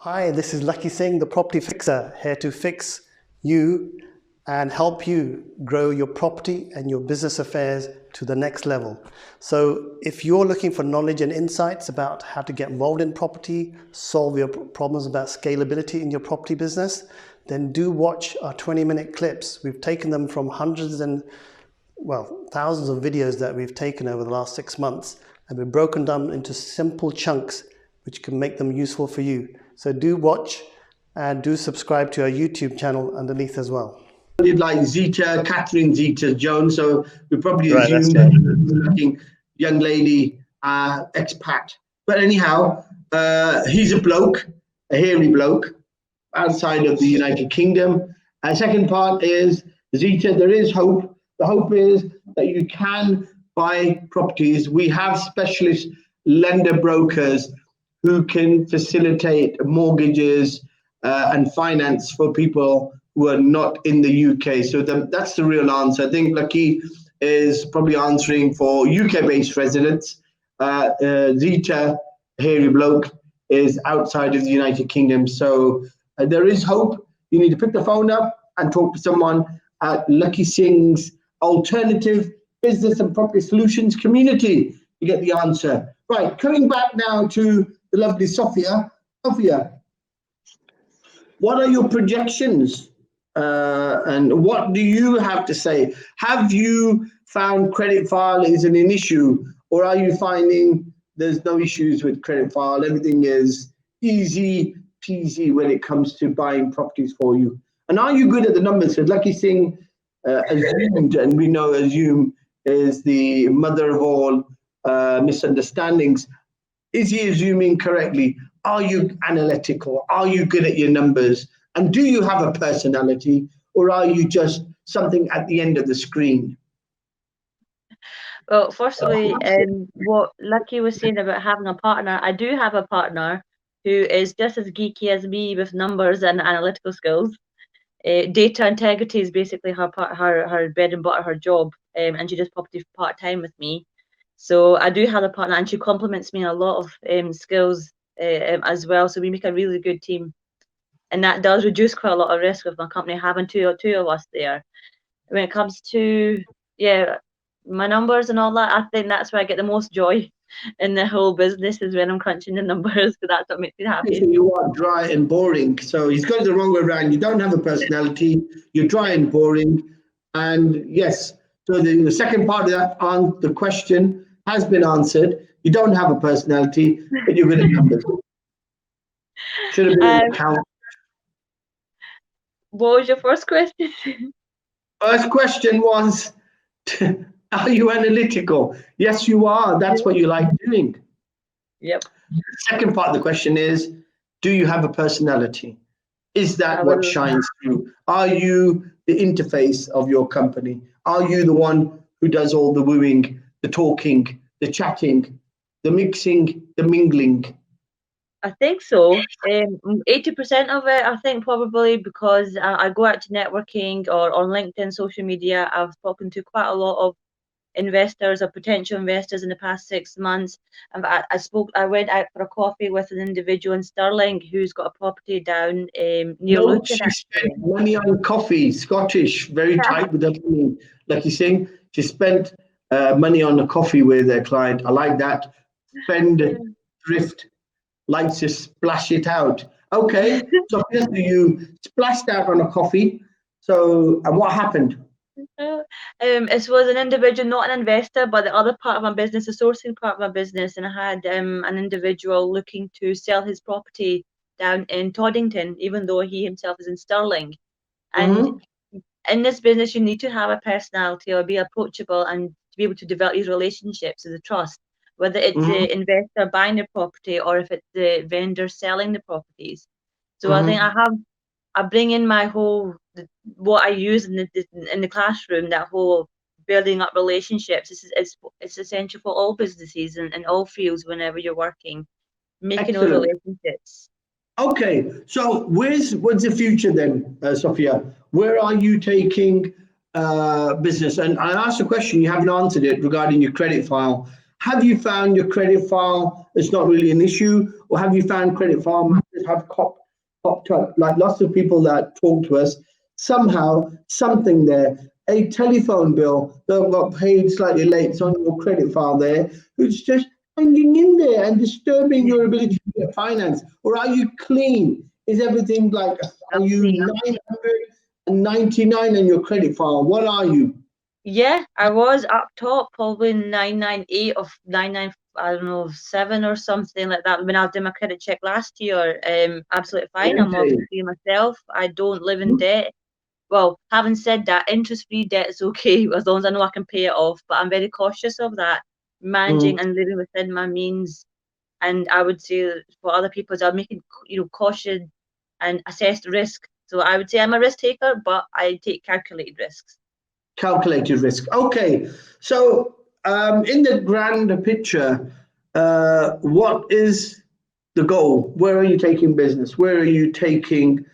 Hi, this is Lakhi Singh, the property fixer, here to fix you and help you grow your property and your business affairs to the next level. So if you're looking for knowledge and insights about how to get involved in property, solve your problems about scalability in your property business, then do watch our 20-minute clips. We've taken them from hundreds and, thousands of videos that we've taken over the last 6 months, and we've broken them into simple chunks which can make them useful for you. So do watch and do subscribe to our YouTube channel underneath as well. Like Zita, Catherine Zeta-Jones, so we probably Right, assume that looking young lady, expat. But anyhow, he's a bloke, a hairy bloke, outside of the United Kingdom. And second part is, Zita, there is hope. The hope is that you can buy properties. We have specialist lender brokers who can facilitate mortgages and finance for people who are not in the UK. So that's the real answer. I think Lakhi is probably answering for UK-based residents. Zita, hairy bloke, is outside of the United Kingdom. So there is hope. You need to pick the phone up and talk to someone at Lakhi Singh's Alternative Business and Property Solutions community to get the answer. Right, coming back now to the lovely Sophia. Sophia, what are your projections and what do you have to say? Have you found credit file isn't an issue, or are you finding there's no issues with credit file? Everything is easy peasy when it comes to buying properties for you. And are you good at the numbers? So Lakhi Singh assumed, and we know assume is the mother of all misunderstandings. Is he assuming correctly? Are you analytical? Are you good at your numbers? And do you have a personality, or are you just something at the end of the screen? Well, firstly, what Lakhi was saying about having a partner, I do have a partner who is just as geeky as me with numbers and analytical skills. Data integrity is basically her bread and butter, her job, and she does property part-time with me. So I do have a partner, and she complements me in a lot of skills as well. So we make a really good team, and that does reduce quite a lot of risk with my company having two of us there. When it comes to my numbers and all that, I think that's where I get the most joy in the whole business, is when I'm crunching the numbers, because that's what makes me happy. So you are dry and boring. So he's got it the wrong way around. You don't have a personality. You're dry and boring. And yes, so the second part of that the question has been answered. You don't have a personality, but you're good at numbers. Should have been an account. What was your first question? First question was, are you analytical? Yes, you are. That's what you like doing. Yep. The second part of the question is, do you have a personality? Is that what shines through? Are you the interface of your company? Are you the one who does all the wooing, the talking, the chatting, the mixing, the mingling? I think so. 80% of it, I think, probably because I go out to networking or on LinkedIn, social media. I've spoken to quite a lot of investors or potential investors in the past 6 months. I went out for a coffee with an individual in Stirling who's got a property down near Luton. She spent money on coffee. Scottish, very tight with the money. Lakhi Singh, she spent money on a coffee with their client. I like that. Spend, thrift, likes to splash it out. Okay, so you splashed out on a coffee. So, and what happened? It was an individual, not an investor, but the other part of my business, the sourcing part of my business, and I had an individual looking to sell his property down in Toddington, even though he himself is in Stirling. And in this business, you need to have a personality or be approachable and to be able to develop these relationships as a trust, whether it's the investor buying the property or if it's the vendor selling the properties. So I think I bring in my whole, what I use in the classroom, that whole building up relationships. It's essential for all businesses and all fields whenever you're working, making those relationships. Okay, so what's the future then, Sophia? Where are you taking business? And I asked a question, you haven't answered it, regarding your credit file. Have you found your credit file is not really an issue, or have you found credit file matters have popped up, like lots of people that talk to us, somehow, something there, a telephone bill that got paid slightly late, it's on your credit file there, who's just hanging in there and disturbing your ability to get finance? Or are you clean? Is everything like, are you 999 on your credit file? What are you? Yeah, I was up top, probably 998 or 99, I don't know, 7 or something like that. When I was doing my credit check last year, absolutely fine. I'm mortgage-free myself. I don't live in debt. Well, having said that, interest-free debt is okay as long as I know I can pay it off. But I'm very cautious of that, managing and living within my means. And I would say for other people, I'm making caution and assessed risk. So I would say I'm a risk taker, but I take calculated risks. Calculated risk. Okay, so in the grand picture, what is the goal? Where are you taking business? Where are you taking,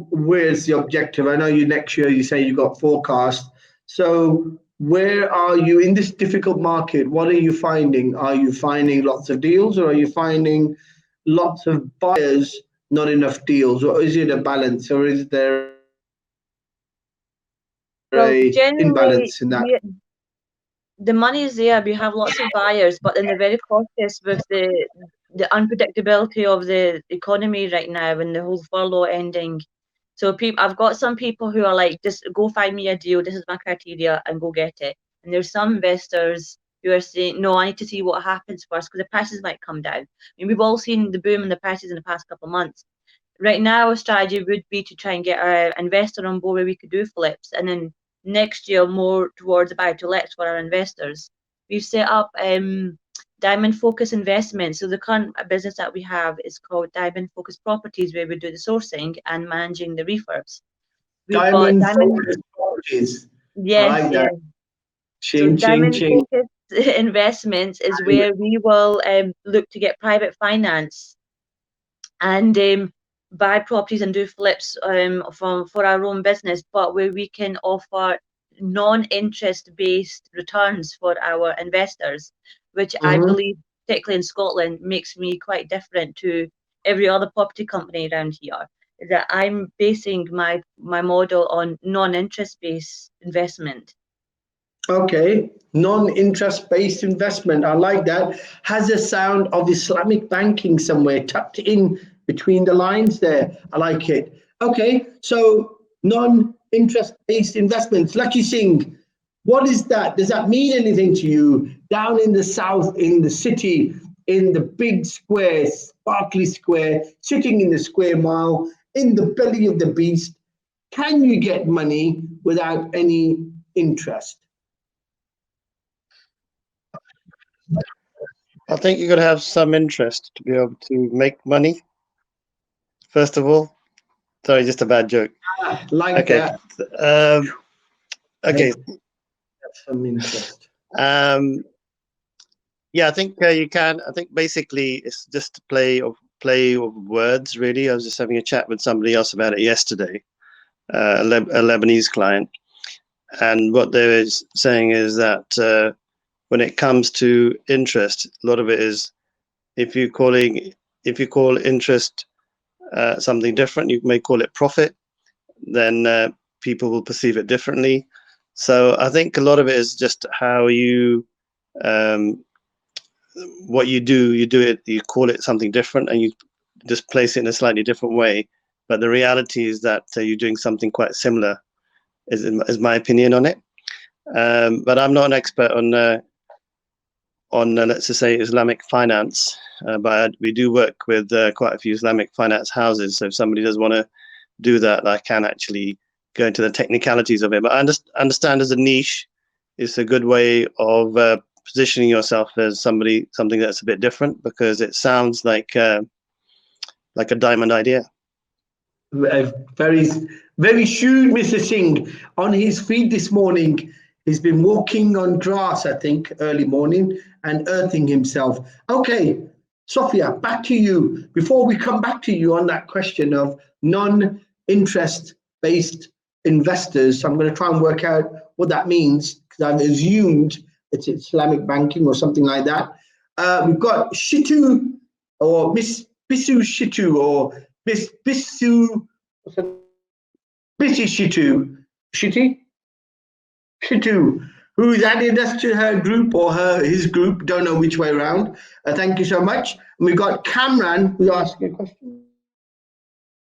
where's the objective? I know you next year, you say you got forecast. So where are you in this difficult market? What are you finding? Are you finding lots of deals, or are you finding lots of buyers, not enough deals? Or is it a balance, or is there imbalance in that? The money is there. We have lots of buyers, but then they're very cautious with the unpredictability of the economy right now and the whole furlough ending. So I've got some people who are like, just go find me a deal. This is my criteria, and go get it. And there's some investors who are saying, no, I need to see what happens first because the prices might come down. I mean, we've all seen the boom in the prices in the past couple of months. Right now, our strategy would be to try and get our investor on board where we could do flips, and then next year more towards Buytolet for our investors. We've set up Diamond Focus Investments. So the current business that we have is called Diamond Focus Properties, where we do the sourcing and managing the refurbs. Diamond Focus Properties. Yes, I like that. So Diamond Focus Investments is where we will look to get private finance and buy properties and do flips for our own business, but where we can offer non-interest based returns for our investors, which I believe, particularly in Scotland, makes me quite different to every other property company around here. That I'm basing my model on non-interest based investment. Okay, non-interest based investment. I like that. Has a sound of Islamic banking somewhere tucked in between the lines there. I like it. Okay, so non-interest based investments. Lakhi Singh, what is that? Does that mean anything to you? Down in the south, in the city, in the big square, sparkly square, sitting in the square mile, in the belly of the beast, can you get money without any interest? I think you've got to have some interest to be able to make money. First of all, sorry, just a bad joke. Like that. Okay. Have some interest. Yeah, I think you can. I think basically it's just a play of words, really. I was just having a chat with somebody else about it yesterday, a Lebanese client, and what they were saying is that when it comes to interest, a lot of it is if you call interest something different, you may call it profit, then people will perceive it differently. So I think a lot of it is just how you what you do it, you call it something different and you just place it in a slightly different way, but the reality is that you're doing something quite similar, is my opinion on it. But I'm not an expert on let's just say Islamic finance, but we do work with quite a few Islamic finance houses. So if somebody does want to do that, I can actually go into the technicalities of it. But I understand as a niche, it's a good way of positioning yourself as something that's a bit different, because it sounds like a diamond idea. Very, very shrewd, Mr. Singh. On his feed this morning, he's been walking on grass, I think, early morning and earthing himself. Okay, Sophia, back to you. Before we come back to you on that question of non-interest-based investors, I'm going to try and work out what that means, because I've assumed it's Islamic banking or something like that. We've got Shitu, or Miss Bisu Shitu or Bisu Shitu, who's added us to her group or his group, don't know which way around. Thank you so much. And we've got Cameron who's asking a question.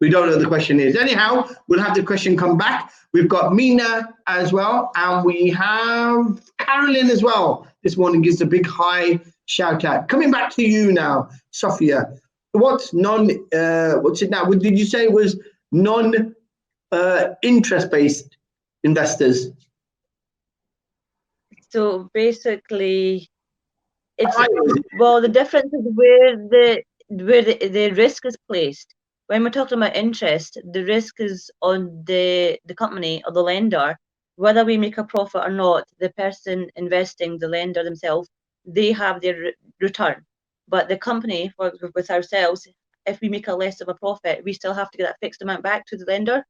We don't know what the question is. Anyhow, we'll have the question come back. We've got Mina as well, and we have Carolyn as well. This morning gives a big high shout out. Coming back to you now, Sophia. What's what's it now? What did you say it was non-interest-based investors? So basically, it's well, the difference is where the risk is placed. When we're talking about interest, the risk is on the company or the lender. Whether we make a profit or not, the person investing, the lender themselves, they have their return. But the company, with ourselves, if we make a less of a profit, we still have to get that fixed amount back to the lender.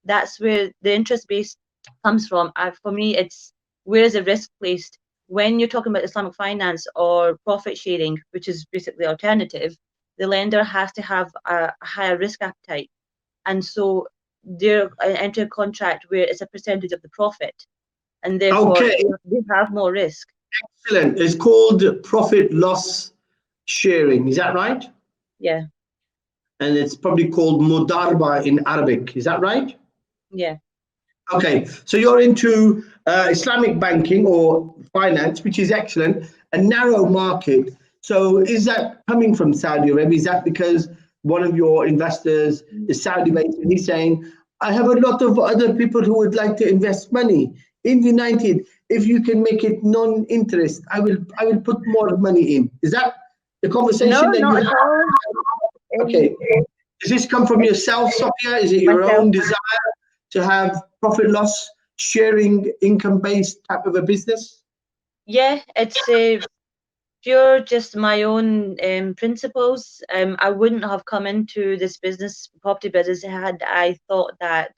That's where the interest base comes from. For me, it's where is the risk placed? When you're talking about Islamic finance or profit sharing, which is basically alternative, the lender has to have a higher risk appetite. And so they're enter a contract where it's a percentage of the profit. And therefore, they have more risk. Excellent. It's called profit loss sharing. Is that right? Yeah. And it's probably called mudarba in Arabic. Is that right? Yeah. Okay. So you're into Islamic banking or finance, which is excellent, a narrow market. So is that coming from Saudi Arabia? Is that because one of your investors is Saudi-based and he's saying, I have a lot of other people who would like to invest money in United. If you can make it non-interest, I will put more money in. Is that the conversation that you have? Okay. Does this come from yourself, Sophia? Is it your own desire to have profit loss sharing income-based type of a business? Yeah, it's pure just my own principles. I wouldn't have come into this property business, had I thought that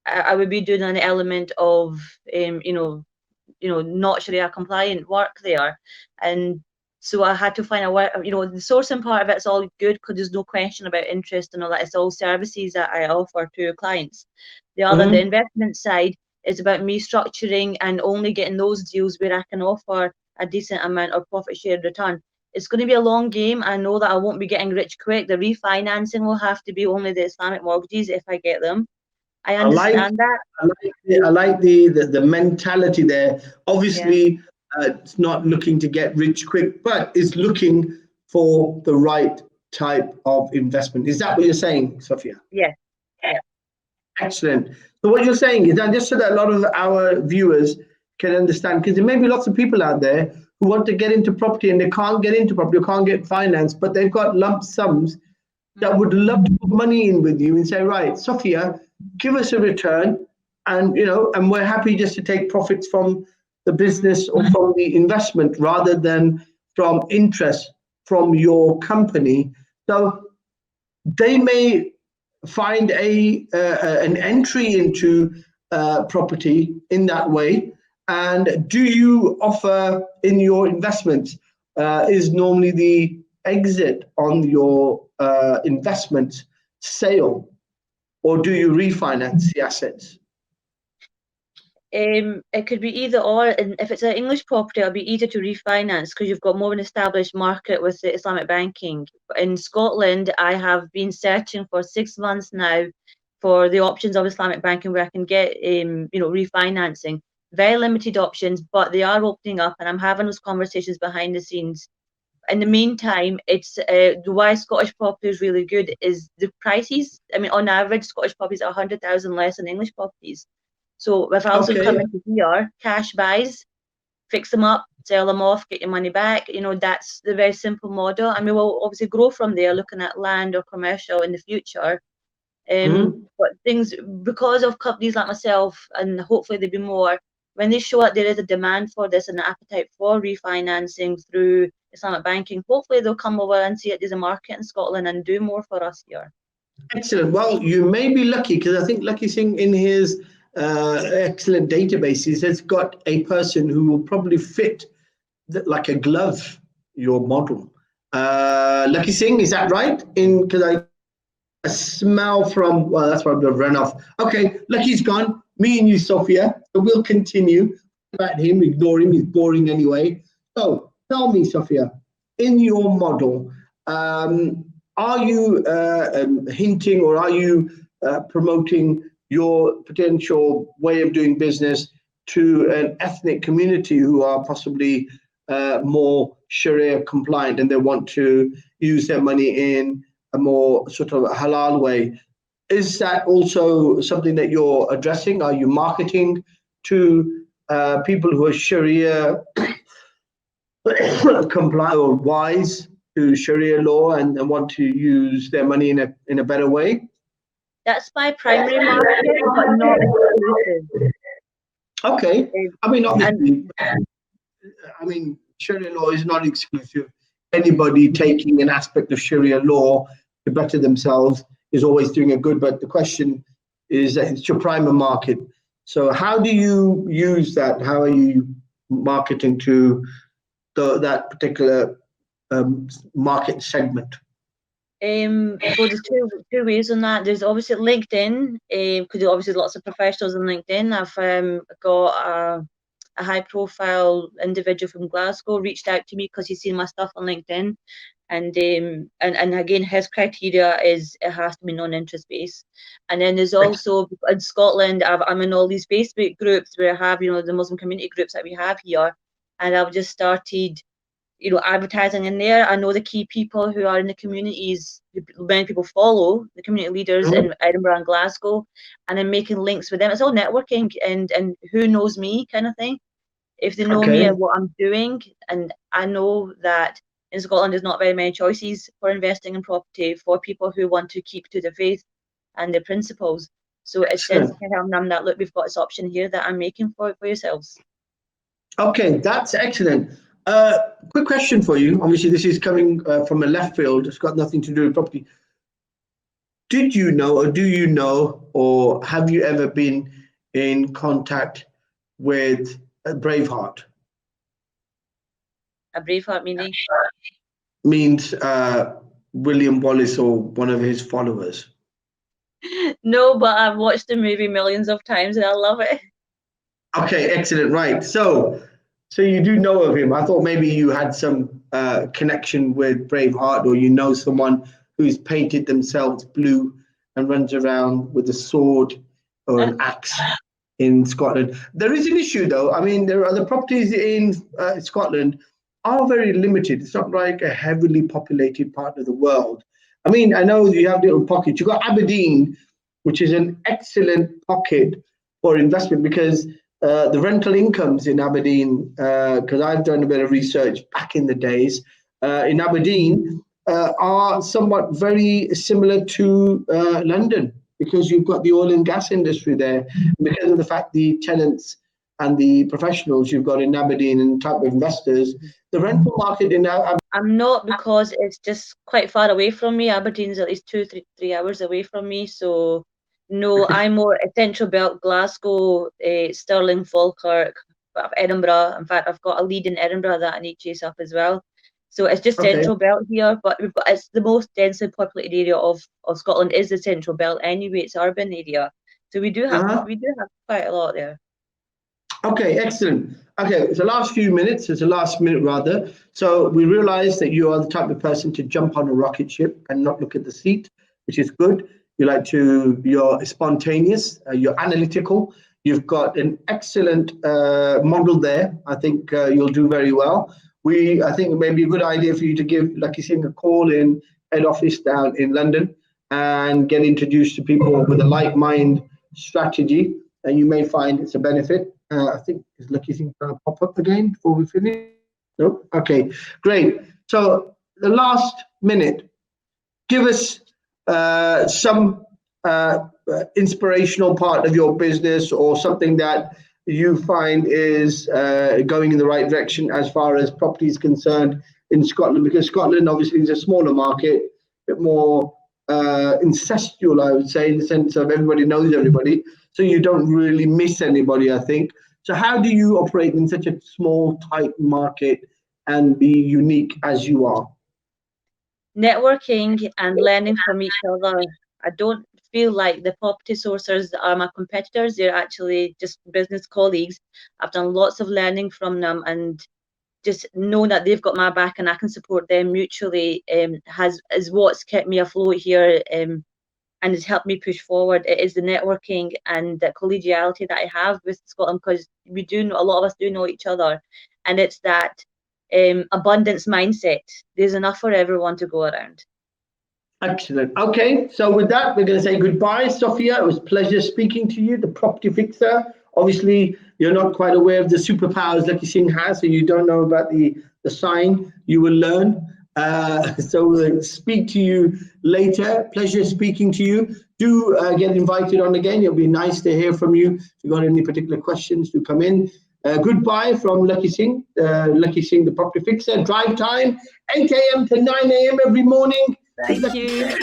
I would be doing an element of not Sharia compliant work there. And so I had to find a way, the sourcing part of it's all good because there's no question about interest and all that. It's all services that I offer to clients. The other, the investment side, is about me structuring and only getting those deals where I can offer a decent amount of profit share return. It's going to be a long game. I know that I won't be getting rich quick. The refinancing will have to be only the Islamic mortgages if I get them. I understand that. I like the mentality there. Obviously, it's not looking to get rich quick, but it's looking for the right type of investment. Is that what you're saying, Sophia? Yeah. Excellent. So what you're saying is that just so that a lot of our viewers can understand, because there may be lots of people out there who want to get into property and they can't get into property, or can't get finance, but they've got lump sums that would love to put money in with you and say, right, Sophia, give us a return, and and we're happy just to take profits from the business or from the investment rather than from interest from your company. So they may find an entry into property in that way. And do you offer in your investments, is normally the exit on your investment sale, or do you refinance the assets? It could be either or, and if it's an English property, it'll be easier to refinance because you've got more of an established market with the Islamic banking. In Scotland, I have been searching for 6 months now for the options of Islamic banking where I can get refinancing. Very limited options, but they are opening up, and I'm having those conversations behind the scenes. In the meantime, it's why Scottish property is really good is the prices. I mean, on average, Scottish properties are 100,000 less than English properties. So if I was to come into here, cash buys, fix them up, sell them off, get your money back, that's the very simple model. And we will obviously grow from there, looking at land or commercial in the future. But things, because of companies like myself, and hopefully there'll be more, when they show that there is a demand for this and an appetite for refinancing through Islamic banking, hopefully they'll come over and see that there's a market in Scotland and do more for us here. Excellent. Well, you may be lucky, because I think Lakhi Singh in his excellent databases has got a person who will probably fit like a glove your model. Lakhi Singh, is that right? Because I smell from, well, that's probably a runoff. Okay, Lakhi's gone. Me and you, Sophia. So we'll continue about him, ignore him, he's boring anyway. So tell me, Sophia, in your model, are you hinting or are you promoting your potential way of doing business to an ethnic community who are possibly more Sharia compliant and they want to use their money in a more sort of halal way? Is that also something that you're addressing? Are you marketing to people who are Sharia compliant or wise to Sharia law and want to use their money in a better way? That's my primary market, but not exclusive. Okay. I mean, obviously, I mean, Sharia law is not exclusive. Anybody taking an aspect of Sharia law to better themselves is always doing a good, but the question is that it's your primary market. So how do you use that? How are you marketing to that particular market segment? So there's two ways on that. There's obviously LinkedIn, because obviously lots of professionals on LinkedIn. I've got a high-profile individual from Glasgow reached out to me because he's seen my stuff on LinkedIn, and again his criteria is it has to be non-interest based. And then there's also in Scotland, I'm in all these Facebook groups where I have the Muslim community groups that we have here, and I've just started advertising in there. I know the key people who are in the communities, many people follow the community leaders in Edinburgh and Glasgow, and I'm making links with them. It's all networking and who knows me kind of thing. If they know me and what I'm doing, and I know that in Scotland there's not very many choices for investing in property for people who want to keep to their faith and their principles. So it's just telling them that, look, we've got this option here that I'm making for yourselves. Okay, that's excellent. Quick question for you. Obviously, this is coming from a left field. It's got nothing to do with property. Did you know, or do you know, or have you ever been in contact with a Braveheart? A Braveheart meaning? Means William Wallace or one of his followers. No, but I've watched the movie millions of times and I love it. Okay, excellent. Right. So you do know of him. I thought maybe you had some connection with Braveheart, or you know someone who's painted themselves blue and runs around with a sword or an axe in Scotland. There is an issue, though. I mean, there are the properties in Scotland are very limited. It's not like a heavily populated part of the world. I mean, I know you have little pockets. You've got Aberdeen, which is an excellent pocket for investment because the rental incomes in Aberdeen, because I've done a bit of research back in the days, in Aberdeen are somewhat very similar to London, because you've got the oil and gas industry there. Because of the fact the tenants and the professionals you've got in Aberdeen and type of investors, the rental market in Aberdeen. I'm not, because it's just quite far away from me. Aberdeen's at least 3 hours away from me, so no, I'm more Central Belt, Glasgow, Stirling, Falkirk, Edinburgh. In fact, I've got a lead in Edinburgh that I need to chase up as well. So it's just Central Belt here, but it's the most densely populated area of Scotland is the Central Belt anyway. It's urban area, so we do have quite a lot there. Okay, excellent. Okay, it's the last few minutes. It's the last minute rather. So we realize that you are the type of person to jump on a rocket ship and not look at the seat, which is good. You're spontaneous, you're analytical. You've got an excellent model there. I think you'll do very well. I think it may be a good idea for you to give Lakhi Singh a call in head office down in London and get introduced to people with a like-mind strategy, and you may find it's a benefit. I think, is Lakhi Singh going to pop up again before we finish? No? Okay, great. So the last minute, give us some inspirational part of your business, or something that you find is going in the right direction as far as property is concerned in Scotland, because Scotland obviously is a smaller market, a bit more incestual, I would say, in the sense of everybody knows everybody, so you don't really miss anybody, I think. So how do you operate in such a small, tight market and be unique as you are? networking and learning from each other. I don't feel like the property sourcers are my competitors. They're actually just business colleagues. I've done lots of learning from them, and just knowing that they've got my back and I can support them mutually is what's kept me afloat here, and has helped me push forward. It is the networking and the collegiality that I have with Scotland, because a lot of us do know each other, and it's that abundance mindset. There's enough for everyone to go around. Excellent. Okay, so with that, we're going to say goodbye, Sophia. It was a pleasure speaking to you, the property fixer. Obviously, you're not quite aware of the superpowers Lakhi Singh has, so you don't know about the sign. You will learn. So we'll speak to you later. Pleasure speaking to you. Do get invited on again. It'll be nice to hear from you. If you've got any particular questions, do come in. Goodbye from Lakhi Singh, the property fixer. Drive time, 8 a.m. to 9 a.m. every morning. Thank you.